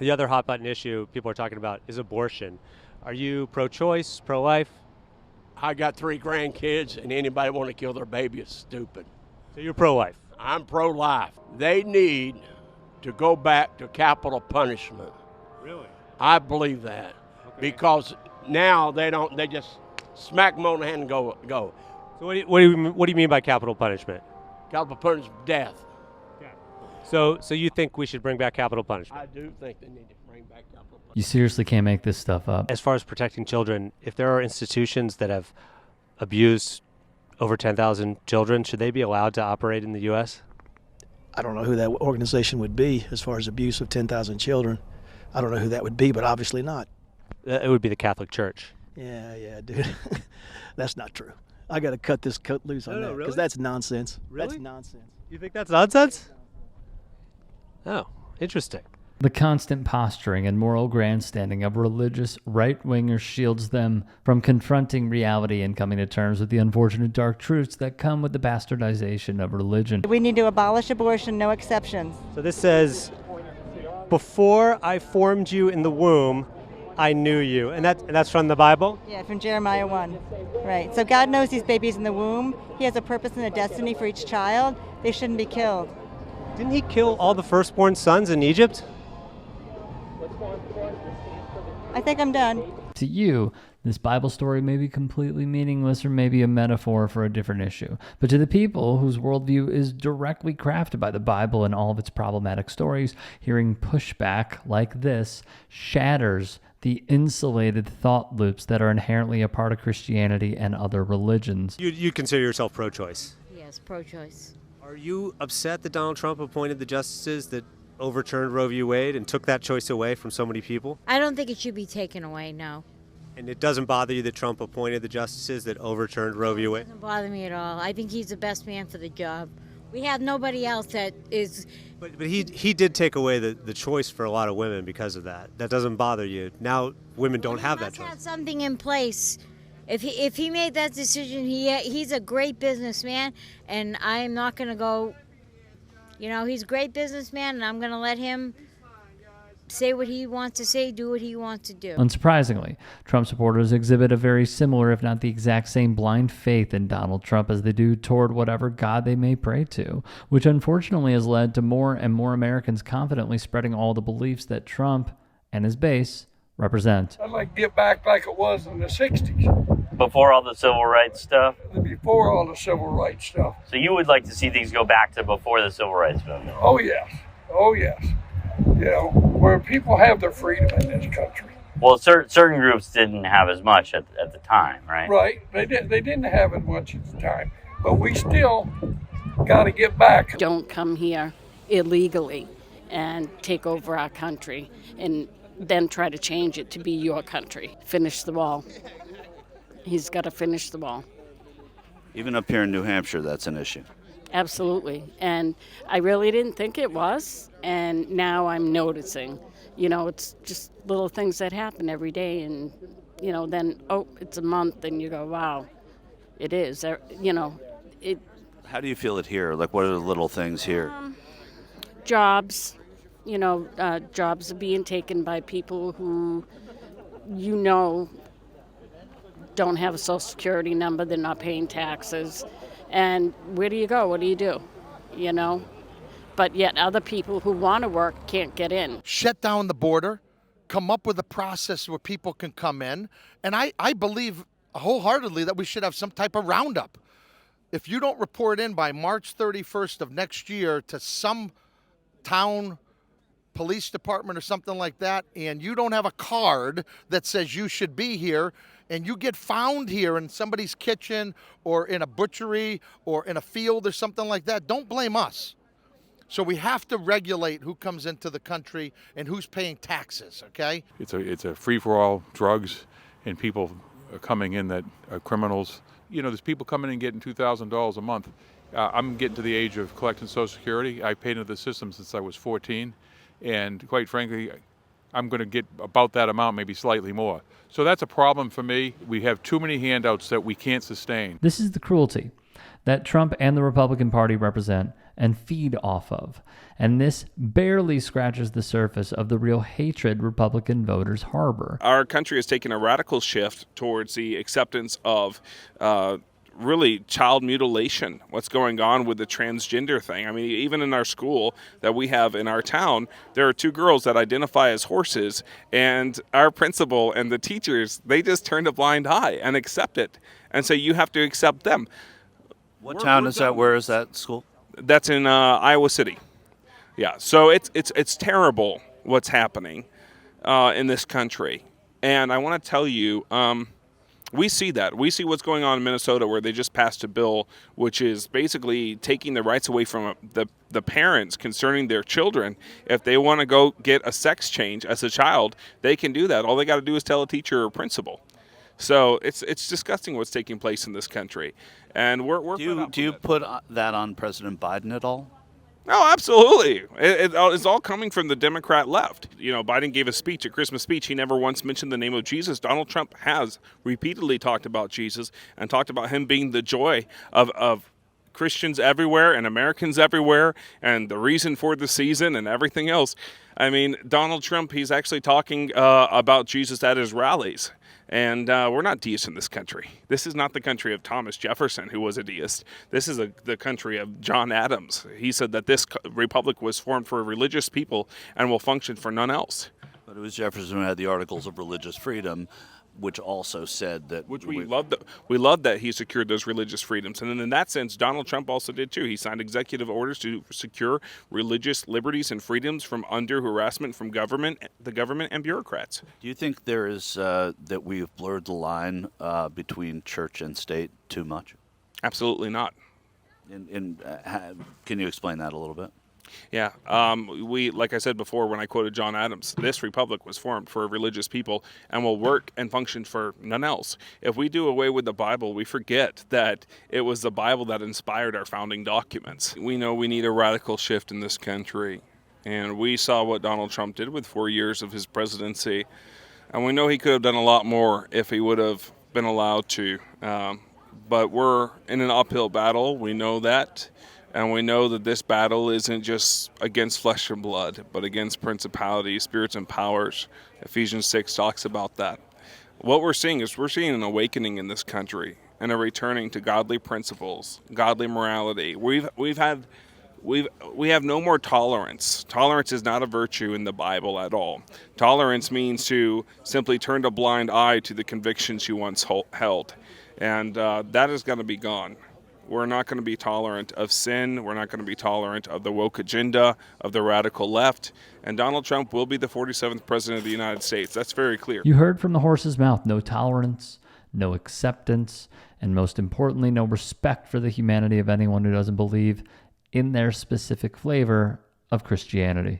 The other hot button issue people are talking about is abortion. Are you pro-choice, pro-life? I got 3 grandkids, and anybody want to kill their baby is stupid. So you're pro-life. I'm pro-life. They need to go back to capital punishment. Really? I believe that. Okay. Because now they don't, they just smack them on the hand and go. So what do you mean by capital punishment? Capital punishment, death. So you think we should bring back capital punishment? I do think they need to bring back capital punishment. You seriously can't make this stuff up. As far as protecting children, if there are institutions that have abused over 10,000 children, should they be allowed to operate in the U.S.? I don't know who that organization would be as far as abuse of 10,000 children. I don't know who that would be, but obviously not. It would be the Catholic Church. Yeah, dude. That's not true. I got to cut this cut loose on that because that's nonsense. Really? That's nonsense. You think that's nonsense? Oh, interesting. The constant posturing and moral grandstanding of religious right-wingers shields them from confronting reality and coming to terms with the unfortunate dark truths that come with the bastardization of religion. We need to abolish abortion, no exceptions. So this says, before I formed you in the womb, I knew you. And that's from the Bible? Yeah, from Jeremiah 1. Right. So God knows these babies in the womb. He has a purpose and a destiny for each child. They shouldn't be killed. Didn't he kill all the firstborn sons in Egypt? I think I'm done. To you, this Bible story may be completely meaningless or maybe a metaphor for a different issue. But to the people whose worldview is directly crafted by the Bible and all of its problematic stories, hearing pushback like this shatters the insulated thought loops that are inherently a part of Christianity and other religions. You consider yourself pro-choice? Yes, pro-choice. Are you upset that Donald Trump appointed the justices that overturned Roe v. Wade and took that choice away from so many people? I don't think it should be taken away, no. And it doesn't bother you that Trump appointed the justices that overturned Roe v. Wade? It doesn't bother me at all. I think he's the best man for the job. We have nobody else that is... But he did take away the choice for a lot of women because of that. That doesn't bother you. Now women don't have that choice. He must have something in place. If he made that decision, he's a great businessman, and I'm not going to go... he's a great businessman, and I'm going to let him say what he wants to say, do what he wants to do. Unsurprisingly, Trump supporters exhibit a very similar, if not the exact same, blind faith in Donald Trump as they do toward whatever God they may pray to, which unfortunately has led to more and more Americans confidently spreading all the beliefs that Trump and his base represent. I'd like to get back like it was in the 60s. Before all the civil rights stuff? Before all the civil rights stuff. So you would like to see things go back to before the civil rights movement? Oh, yes. Where people have their freedom in this country. Well, certain groups didn't have as much at the time, right? Right. They didn't have as much at the time. But we still got to get back. Don't come here illegally and take over our country and then try to change it to be your country. Finish the wall. He's got to finish the wall. Even up here in New Hampshire, that's an issue. Absolutely. And I really didn't think it was. And now I'm noticing. It's just little things that happen every day. And, then, it's a month. And you go, wow, it is. How do you feel it here? Like, what are the little things here? Jobs. Jobs are being taken by people who, don't have a social security number. They're not paying taxes. And where do you go? What do you do? But yet other people who want to work can't get in. Shut down the border, come up with a process where people can come in. And I believe wholeheartedly that we should have some type of roundup. If you don't report in by March 31st of next year to some town police department or something like that, and you don't have a card that says you should be here, and you get found here in somebody's kitchen or in a butchery or in a field or something like that, don't blame us. So we have to regulate who comes into the country and who's paying taxes, okay? It's a free-for-all, drugs, and people coming in that are criminals. There's people coming in getting $2,000 a month. I'm getting to the age of collecting Social Security. I paid into the system since I was 14, and quite frankly, I'm going to get about that amount, maybe slightly more. So that's a problem for me. We have too many handouts that we can't sustain. This is the cruelty that Trump and the Republican Party represent, and feed off of. And this barely scratches the surface of the real hatred Republican voters harbor. Our country has taken a radical shift towards the acceptance of really child mutilation, what's going on with the transgender thing. I mean, even in our school that we have in our town, there are 2 girls that identify as horses, and our principal and the teachers, they just turn a blind eye and accept it. And so you have to accept them. What town is that? Where is that school? That's in Iowa City. Yeah, so it's terrible what's happening in this country. And I want to tell you, we see that. We see what's going on in Minnesota, where they just passed a bill which is basically taking the rights away from the parents concerning their children. If they want to go get a sex change as a child, they can do that. All they got to do is tell a teacher or principal. So it's disgusting what's taking place in this country. And we're do you put that on President Biden at all? No, absolutely. It's all coming from the Democrat left. You know, Biden gave a speech, a Christmas speech. He never once mentioned the name of Jesus. Donald Trump has repeatedly talked about Jesus and talked about him being the joy of Christians everywhere and Americans everywhere and the reason for the season and everything else. I mean, Donald Trump, he's actually talking about Jesus at his rallies. And we're not deists in this country. This is not the country of Thomas Jefferson, who was a deist. This is the country of John Adams. He said that this republic was formed for religious people and will function for none else. But it was Jefferson who had the Articles of Religious Freedom, which also said that... Which we love that he secured those religious freedoms. And then in that sense, Donald Trump also did too. He signed executive orders to secure religious liberties and freedoms from undue harassment from the government and bureaucrats. Do you think there is that we've blurred the line between church and state too much? Absolutely not. Can you explain that a little bit? Yeah, like I said before when I quoted John Adams, this republic was formed for religious people and will work and function for none else. If we do away with the Bible, we forget that it was the Bible that inspired our founding documents. We know we need a radical shift in this country, and we saw what Donald Trump did with 4 years of his presidency, and we know he could have done a lot more if he would have been allowed to. But we're in an uphill battle, we know that. And we know that this battle isn't just against flesh and blood, but against principalities, spirits, and powers. Ephesians 6 talks about that. What we're seeing is an awakening in this country and a returning to godly principles, godly morality. We have no more tolerance. Tolerance is not a virtue in the Bible at all. Tolerance means to simply turn a blind eye to the convictions you once held, and that is going to be gone. We're not going to be tolerant of sin. We're not going to be tolerant of the woke agenda, of the radical left. And Donald Trump will be the 47th president of the United States. That's very clear. You heard from the horse's mouth, no tolerance, no acceptance, and most importantly, no respect for the humanity of anyone who doesn't believe in their specific flavor of Christianity.